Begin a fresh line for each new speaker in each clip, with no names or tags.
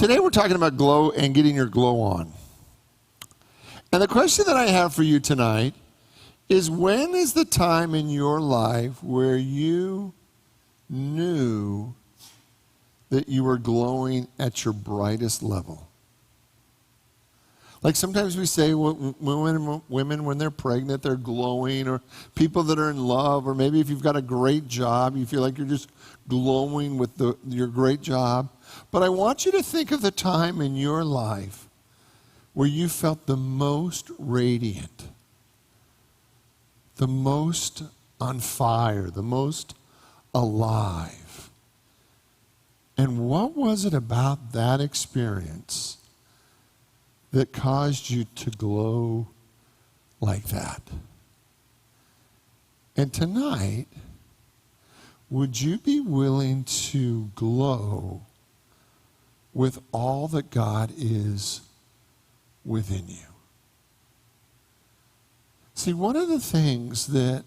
Today we're talking about glow and getting your glow on. And the question that I have for you tonight is, when is the time in your life where you knew that you were glowing at your brightest level? Like sometimes we say women when they're pregnant, they're glowing, or people that are in love, or maybe if you've got a great job, you feel like you're just glowing with your great job. But I want you to think of the time in your life where you felt the most radiant, the most on fire, the most alive. And what was it about that experience that caused you to glow like that? And tonight, would you be willing to glow with all that God is within you? See, one of the things that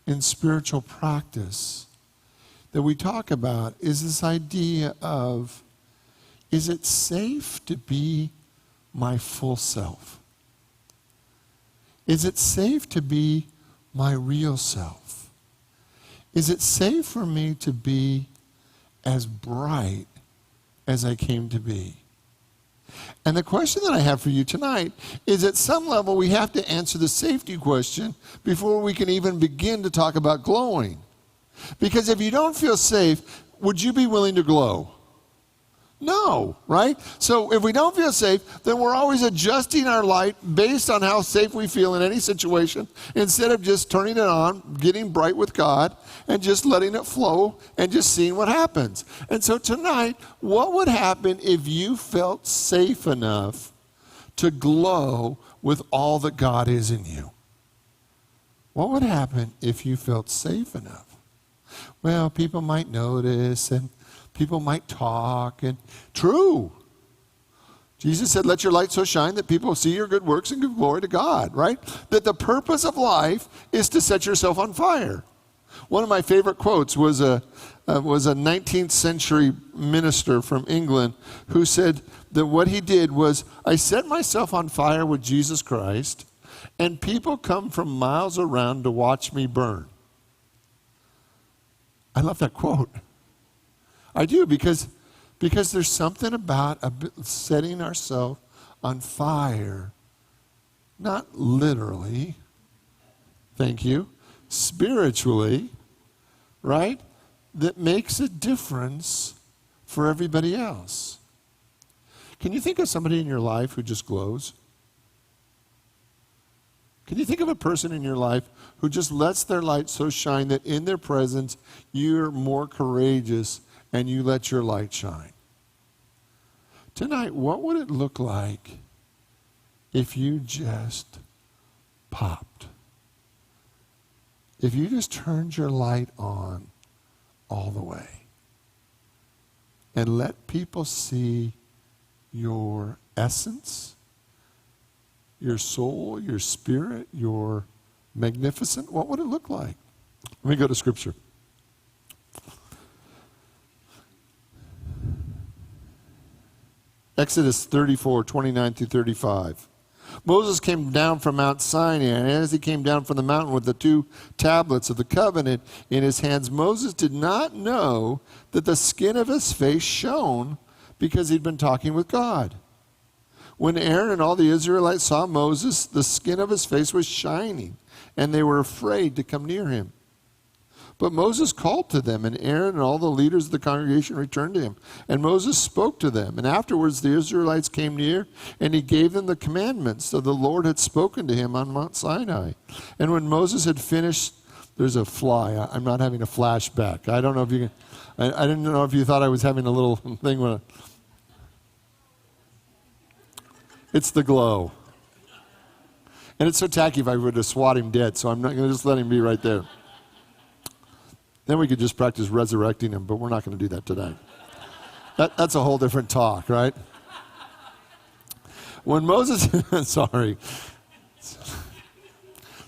in spiritual practice that we talk about is this idea of, is it safe to be my full self? Is it safe to be my real self? Is it safe for me to be as bright as I came to be? And the question that I have for you tonight is, at some level we have to answer the safety question before we can even begin to talk about glowing. Because if you don't feel safe, would you be willing to glow? No, right? So if we don't feel safe, then we're always adjusting our light based on how safe we feel in any situation, instead of just turning it on, getting bright with God, and just letting it flow and just seeing what happens. And so tonight, what would happen if you felt safe enough to glow with all that God is in you? What would happen if you felt safe enough? Well, people might notice, and people might talk, and true. Jesus said, let your light so shine that people see your good works and give glory to God, right? That the purpose of life is to set yourself on fire. One of my favorite quotes was a 19th century minister from England who said that what he did was, I set myself on fire with Jesus Christ, and people come from miles around to watch me burn. I love that quote. I do, because there's something about setting ourselves on fire, not literally, thank you, spiritually, right, that makes a difference for everybody else. Can you think of somebody in your life who just glows? Can you think of a person in your life who just lets their light so shine that in their presence you're more courageous and you let your light shine? Tonight, what would it look like if you just popped? If you just turned your light on all the way and let people see your essence, your soul, your spirit, your magnificent, what would it look like? Let me go to Scripture. Exodus 34, 29 through 35. Moses came down from Mount Sinai, and as he came down from the mountain with the 2 tablets of the covenant in his hands, Moses did not know that the skin of his face shone, because he'd been talking with God. When Aaron and all the Israelites saw Moses, the skin of his face was shining, and they were afraid to come near him. But Moses called to them, and Aaron and all the leaders of the congregation returned to him. And Moses spoke to them. And afterwards the Israelites came near, and he gave them the commandments that the Lord had spoken to him on Mount Sinai. And when Moses had finished, there's a fly. I'm not having a flashback. I don't know if you can, I didn't know if you thought I was having a little thing with it's the glow. And it's so tacky if I were to swat him dead, so I'm not going to just let him be right there. Then we could just practice resurrecting him, but we're not going to do that today. That's a whole different talk, right? When Moses, sorry.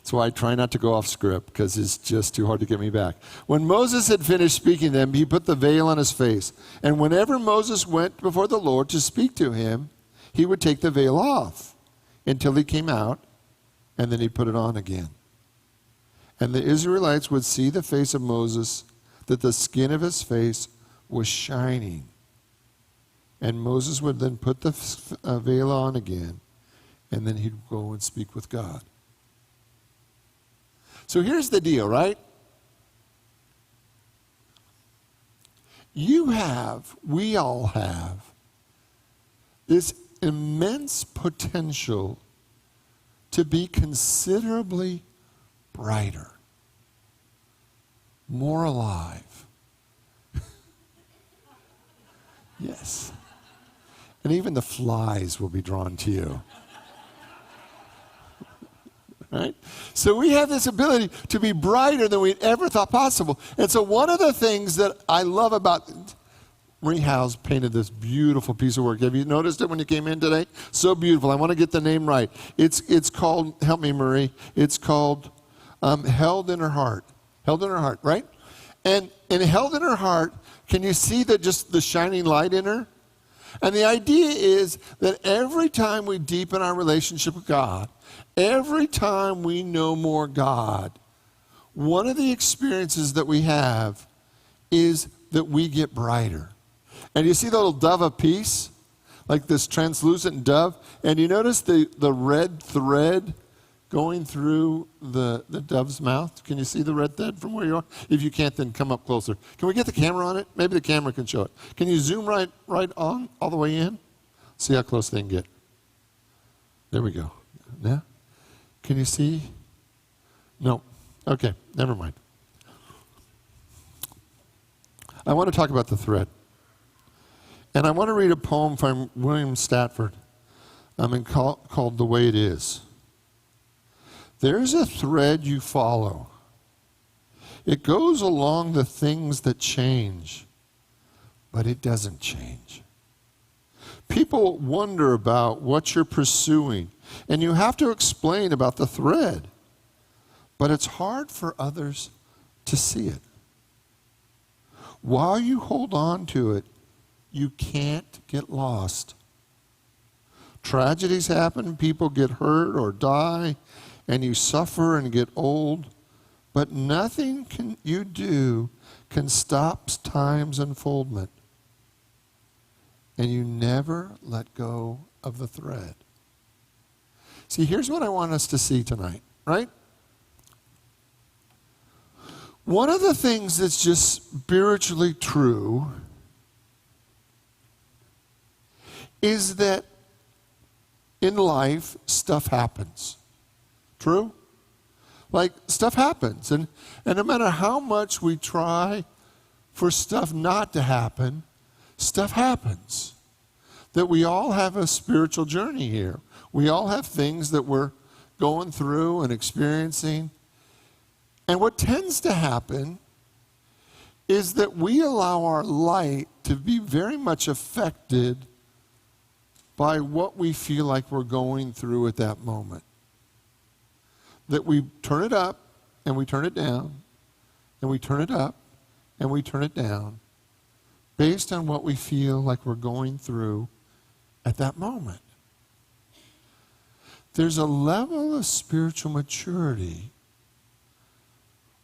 That's why I try not to go off script, because it's just too hard to get me back. When Moses had finished speaking to them, he put the veil on his face. And whenever Moses went before the Lord to speak to him, he would take the veil off until he came out, and then he'd put it on again. And the Israelites would see the face of Moses, that the skin of his face was shining. And Moses would then put the veil on again, and then he'd go and speak with God. So here's the deal, right? We all have, this immense potential to be considerably brighter, more alive. Yes. And even the flies will be drawn to you. Right? So we have this ability to be brighter than we'd ever thought possible. And so one of the things that I love about Marie Howes painted this beautiful piece of work. Have you noticed it when you came in today? So beautiful. I want to get the name right. It's called, help me, Marie. It's called Held in Her Heart. Held in Her Heart, right? And Held in Her Heart, can you see just the shining light in her? And the idea is that every time we deepen our relationship with God, every time we know more God, one of the experiences that we have is that we get brighter. And you see the little dove of peace, like this translucent dove, and you notice the red thread going through the dove's mouth? Can you see the red thread from where you are? If you can't, then come up closer. Can we get the camera on it? Maybe the camera can show it. Can you zoom right on, all the way in? See how close they can get. There we go. Now, can you see? No. Okay, never mind. I want to talk about the thread. And I want to read a poem from William Stafford called The Way It Is. There's a thread you follow. It goes along the things that change, but it doesn't change. People wonder about what you're pursuing, and you have to explain about the thread, but it's hard for others to see it. While you hold on to it, you can't get lost. Tragedies happen, people get hurt or die, and you suffer and get old, but nothing you do can stop time's unfoldment. And you never let go of the thread. See, here's what I want us to see tonight, right? One of the things that's just spiritually true is that in life, stuff happens. True? Like, stuff happens. And no matter how much we try for stuff not to happen, stuff happens. That we all have a spiritual journey here. We all have things that we're going through and experiencing. And what tends to happen is that we allow our light to be very much affected by what we feel like we're going through at that moment. That we turn it up and we turn it down, and we turn it up and we turn it down, based on what we feel like we're going through at that moment. There's a level of spiritual maturity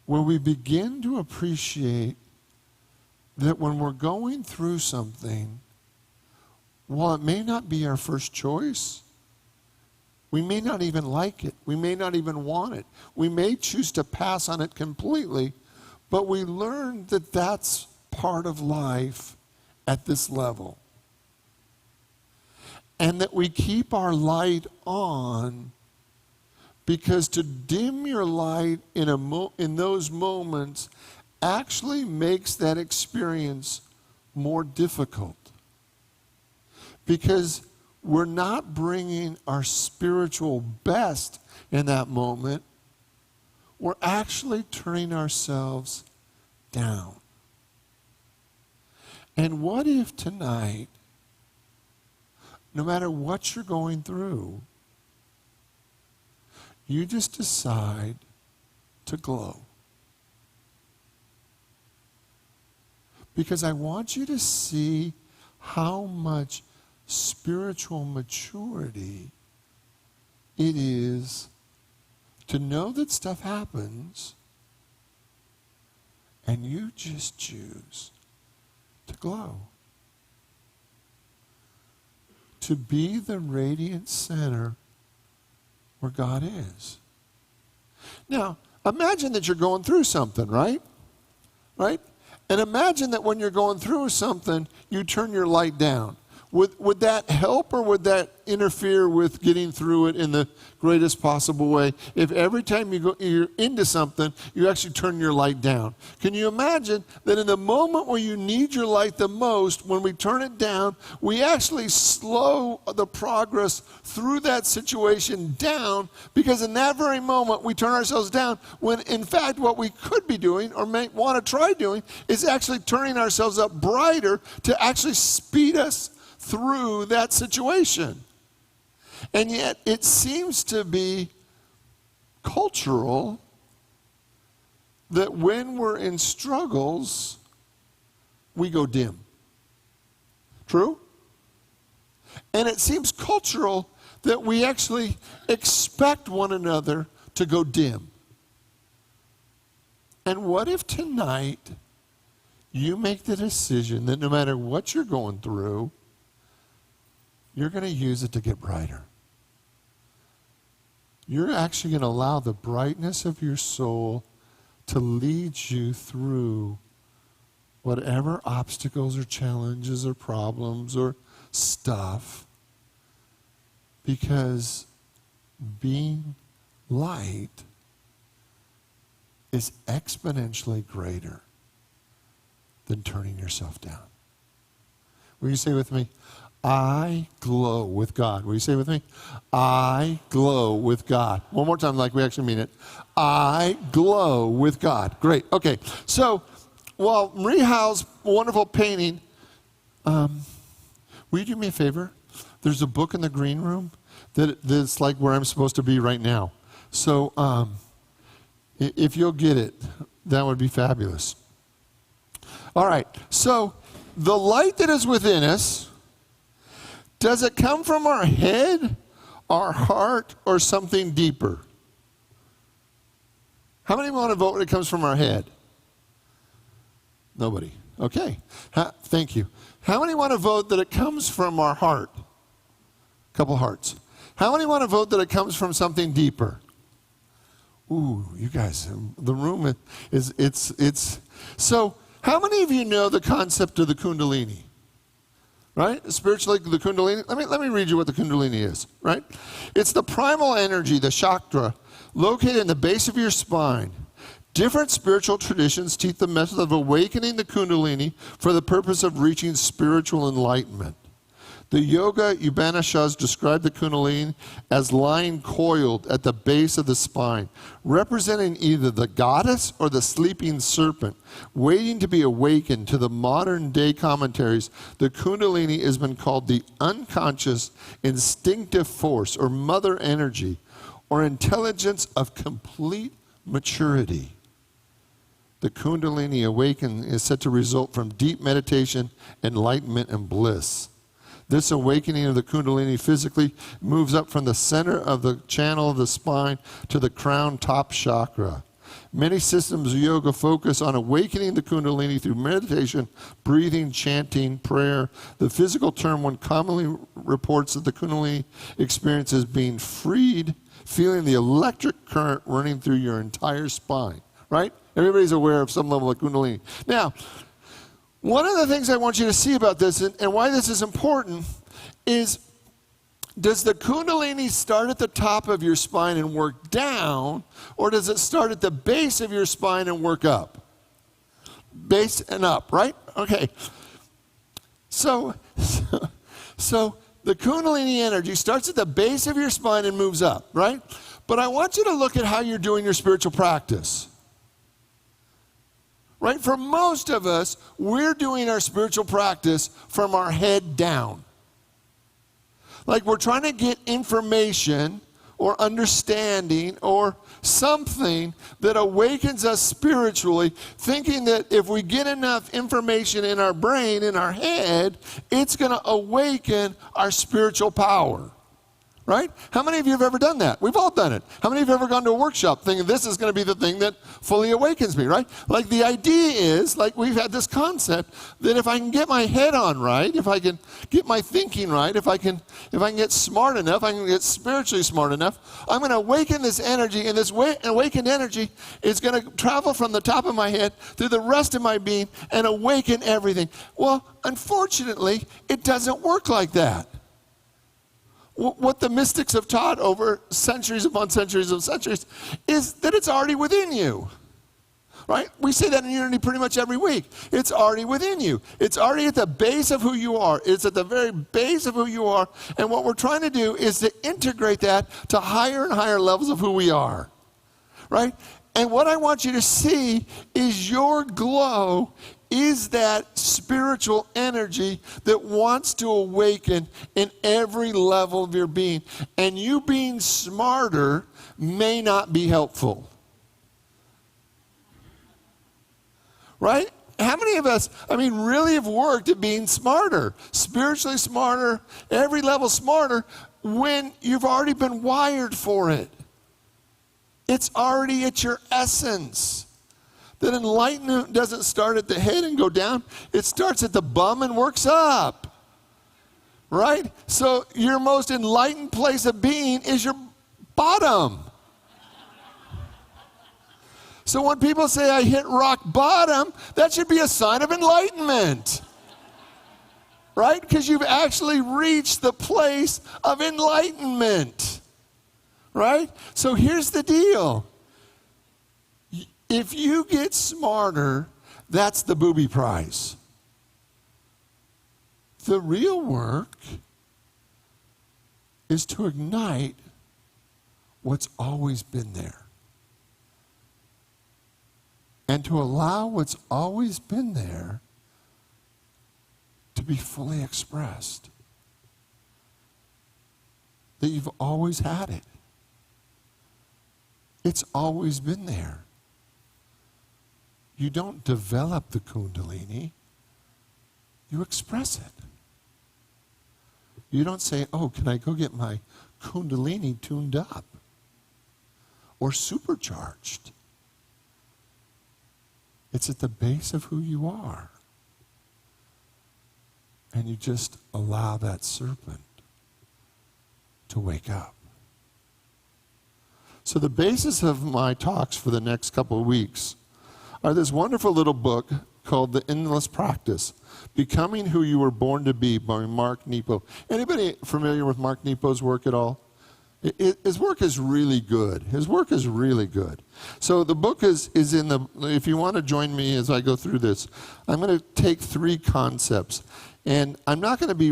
where we begin to appreciate that when we're going through something, while it may not be our first choice, we may not even like it. We may not even want it. We may choose to pass on it completely, but we learn that that's part of life at this level. And that we keep our light on, because to dim your light in those moments actually makes that experience more difficult. Because we're not bringing our spiritual best in that moment. We're actually turning ourselves down. And what if tonight, no matter what you're going through, you just decide to glow. Because I want you to see how much spiritual maturity it is to know that stuff happens and you just choose to glow. To be the radiant center where God is. Now, imagine that you're going through something, right? Right? And imagine that when you're going through something, you turn your light down. Would that help, or would that interfere with getting through it in the greatest possible way? If every time you're into something, you actually turn your light down. Can you imagine that in the moment where you need your light the most, when we turn it down, we actually slow the progress through that situation down, because in that very moment we turn ourselves down, when in fact what we could be doing or may want to try doing is actually turning ourselves up brighter to actually speed us through that situation. And yet it seems to be cultural that when we're in struggles, we go dim. True? And it seems cultural that we actually expect one another to go dim. And what if tonight you make the decision that no matter what you're going through, you're going to use it to get brighter. You're actually going to allow the brightness of your soul to lead you through whatever obstacles or challenges or problems or stuff. Because being light is exponentially greater than turning yourself down. Will you say with me? I glow with God. Will you say with me? I glow with God. One more time like we actually mean it. I glow with God. Great. Okay. So while Marie Howe's wonderful painting, will you do me a favor? There's a book in the green room that's like where I'm supposed to be right now. So if you'll get it, that would be fabulous. All right. So the light that is within us, does it come from our head, our heart, or something deeper? How many want to vote when it comes from our head? Nobody. Okay. Thank you. How many want to vote that it comes from our heart? A couple hearts. How many want to vote that it comes from something deeper? Ooh, you guys, the room it's. So, how many of you know the concept of the Kundalini? Right? Spiritually, the Kundalini. Let me read you what the Kundalini is, right? It's the primal energy, the chakra, located in the base of your spine. Different spiritual traditions teach the method of awakening the Kundalini for the purpose of reaching spiritual enlightenment. The Yoga Upanishads describe the Kundalini as lying coiled at the base of the spine, representing either the goddess or the sleeping serpent, waiting to be awakened. To the modern day commentaries, the Kundalini has been called the unconscious instinctive force, or mother energy, or intelligence of complete maturity. The Kundalini awakening is said to result from deep meditation, enlightenment, and bliss. This awakening of the Kundalini physically moves up from the center of the channel of the spine to the crown top chakra. Many systems of yoga focus on awakening the Kundalini through meditation, breathing, chanting, prayer. The physical term one commonly reports that the Kundalini experience is being freed, feeling the electric current running through your entire spine, right? Everybody's aware of some level of Kundalini. Now, one of the things I want you to see about this, and why this is important, is does the Kundalini start at the top of your spine and work down, or does it start at the base of your spine and work up? Base and up, right? Okay. So the Kundalini energy starts at the base of your spine and moves up, right? But I want you to look at how you're doing your spiritual practice. Right? For most of us, we're doing our spiritual practice from our head down. Like we're trying to get information or understanding or something that awakens us spiritually, thinking that if we get enough information in our brain, in our head, it's going to awaken our spiritual power. Right? How many of you have ever done that? We've all done it. How many of you have ever gone to a workshop thinking this is going to be the thing that fully awakens me, right? Like the idea is, like we've had this concept that if I can get my head on right, if I can get my thinking right, if I can get smart enough, I can get spiritually smart enough, I'm going to awaken this energy, and this awakened energy is going to travel from the top of my head through the rest of my being and awaken everything. Well, unfortunately, it doesn't work like that. What the mystics have taught over centuries upon centuries of centuries is that it's already within you. Right? We say that in Unity pretty much every week. It's already within you. It's already at the base of who you are. It's at the very base of who you are. And what we're trying to do is to integrate that to higher and higher levels of who we are. Right? And what I want you to see is your glow is that spiritual energy that wants to awaken in every level of your being. And you being smarter may not be helpful. Right? How many of us, really have worked at being smarter, spiritually smarter, every level smarter, when you've already been wired for it? It's already at your essence. That enlightenment doesn't start at the head and go down. It starts at the bum and works up. Right? So your most enlightened place of being is your bottom. So when people say I hit rock bottom, that should be a sign of enlightenment. Right? Because you've actually reached the place of enlightenment. Right? So here's the deal. If you get smarter, that's the booby prize. The real work is to ignite what's always been there. And to allow what's always been there to be fully expressed. That you've always had it. It's always been there. You don't develop the Kundalini, you express it. You don't say, oh, can I go get my Kundalini tuned up or supercharged? It's at the base of who you are. And you just allow that serpent to wake up. So the basis of my talks for the next couple of weeks are this wonderful little book called The Endless Practice, Becoming Who You Were Born to Be by Mark Nepo. Anybody familiar with Mark Nepo's work at all? His work is really good. His work is really good. So the book is in the, if you want to join me as I go through this, I'm going to take 3 concepts. And I'm not going to be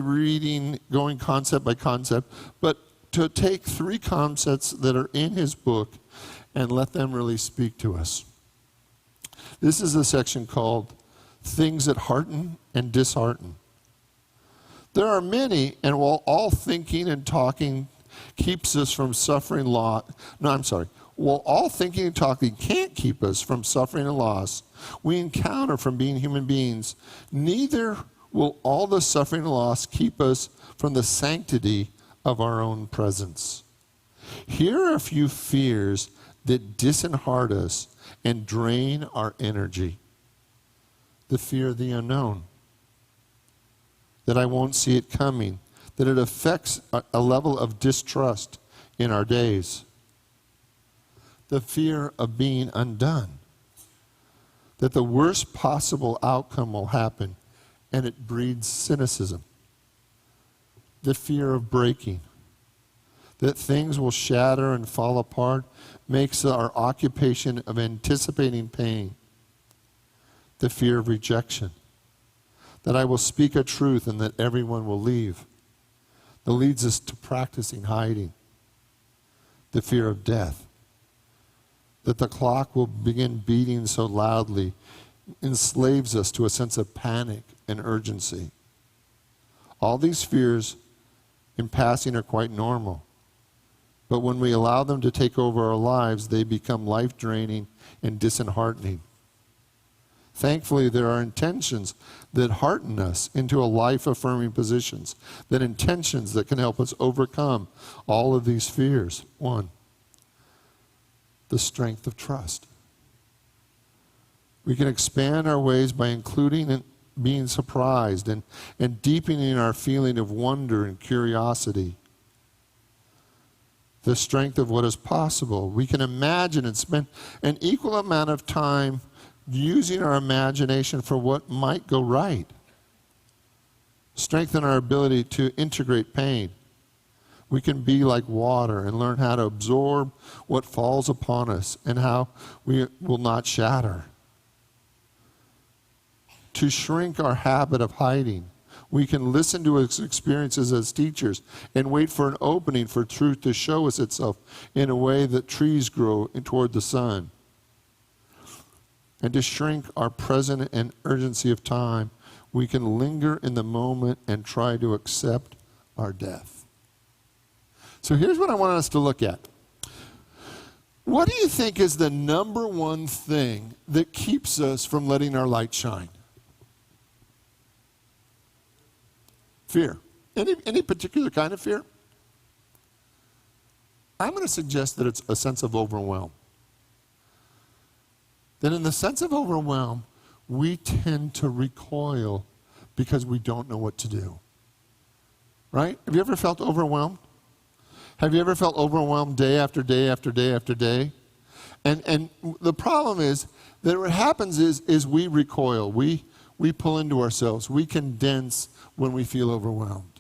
going concept by concept, but to take 3 concepts that are in his book and let them really speak to us. This is a section called Things That Hearten and Dishearten. There are many, and while all thinking and talking keeps us from suffering while all thinking and talking can't keep us from suffering and loss we encounter from being human beings, neither will all the suffering and loss keep us from the sanctity of our own presence. Here are a few fears that disenheart us and drain our energy. The fear of the unknown, that I won't see it coming, that it affects a level of distrust in our days. The fear of being undone, that the worst possible outcome will happen, and it breeds cynicism. The fear of breaking, that things will shatter and fall apart, makes our occupation of anticipating pain. The fear of rejection, that I will speak a truth and that everyone will leave. That leads us to practicing hiding. The fear of death, that the clock will begin beating so loudly, enslaves us to a sense of panic and urgency. All these fears in passing are quite normal. But when we allow them to take over our lives, they become life-draining and disheartening. Thankfully, there are intentions that hearten us into a life-affirming positions, that intentions that can help us overcome all of these fears. One, the strength of trust. We can expand our ways by including and being surprised and deepening our feeling of wonder and curiosity. The strength of what is possible. We can imagine and spend an equal amount of time using our imagination for what might go right. Strengthen our ability to integrate pain. We can be like water and learn how to absorb what falls upon us and how we will not shatter. To shrink our habit of hiding. We can listen to its experiences as teachers and wait for an opening for truth to show us itself in a way that trees grow toward the sun. And to shrink our present and urgency of time, we can linger in the moment and try to accept our death. So here's what I want us to look at. What do you think is the number one thing that keeps us from letting our light shine? Fear. Any particular kind of fear? I'm going to suggest that it's a sense of overwhelm. That in the sense of overwhelm, we tend to recoil because we don't know what to do. Right? Have you ever felt overwhelmed? Have you ever felt overwhelmed day after day after day after day? And the problem is that what happens is we recoil. We pull into ourselves. We condense when we feel overwhelmed.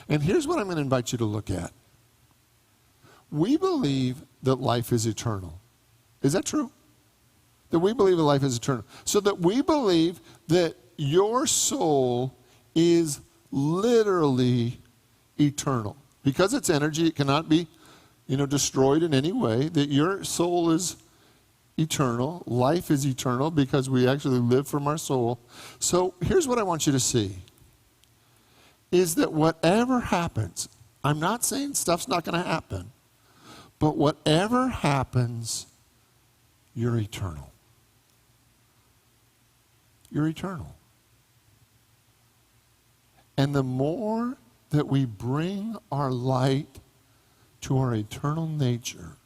And here's what I'm going to invite you to look at. We believe that life is eternal. Is that true? That we believe that life is eternal. So that we believe that your soul is literally eternal. Because it's energy, it cannot be, destroyed in any way. That your soul is eternal. Life is eternal because we actually live from our soul. So here's what I want you to see. Is that whatever happens, I'm not saying stuff's not going to happen, but whatever happens, you're eternal. You're eternal. And the more that we bring our light to our eternal nature,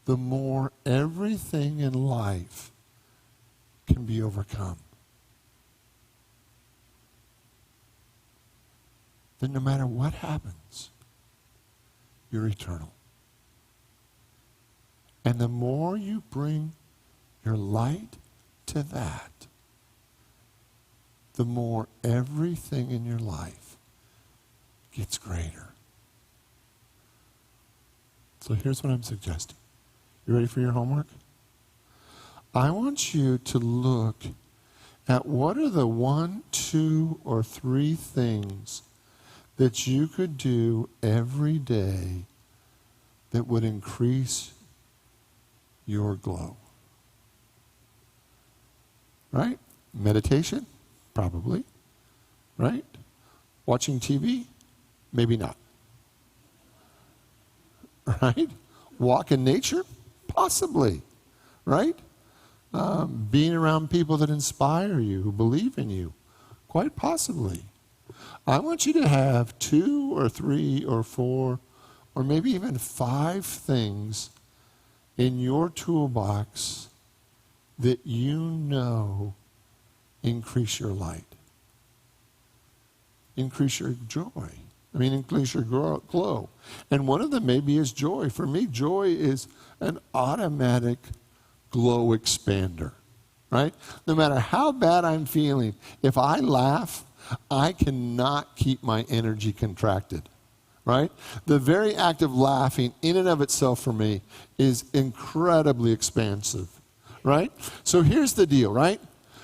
the more everything in life can be overcome. That no matter what happens, you're eternal. And the more you bring your light to that, the more everything in your life gets greater. So here's what I'm suggesting. You ready for your homework? I want you to look at what are the 1, 2, or 3 things that you could do every day that would increase your glow. Right? Meditation? Probably. Right? Watching TV? Maybe not. Right? Walk in nature? Possibly. Right? Being around people that inspire you, who believe in you? Quite possibly. I want you to have 2 or 3 or 4 or maybe even 5 things in your toolbox that increase your light. Increase your joy. Increase your glow. And one of them maybe is joy. For me, joy is an automatic glow expander. Right? No matter how bad I'm feeling, if I laugh, I cannot keep my energy contracted. Right? The very act of laughing in and of itself for me is incredibly expansive. Right? So here's the deal, right?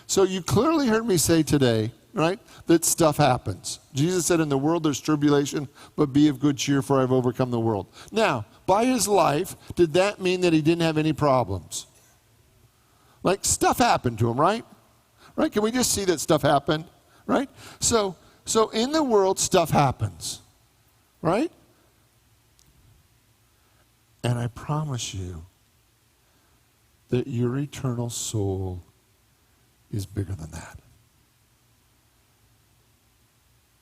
So you clearly heard me say today, right, that stuff happens. Jesus said, in the world there's tribulation, but be of good cheer, for I've overcome the world. Now, by his life, did that mean that he didn't have any problems? Like, stuff happened to him, right? Right? Can we just see that stuff happened? Right? So in the world, stuff happens. Right? And I promise you that your eternal soul is bigger than that.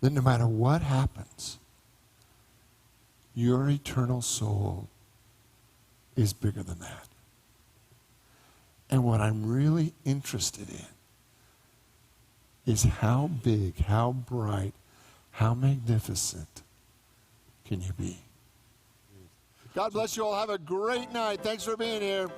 That no matter what happens, your eternal soul is bigger than that. And what I'm really interested in is how big, how bright, how magnificent can you be? God bless you all. Have a great night. Thanks for being here.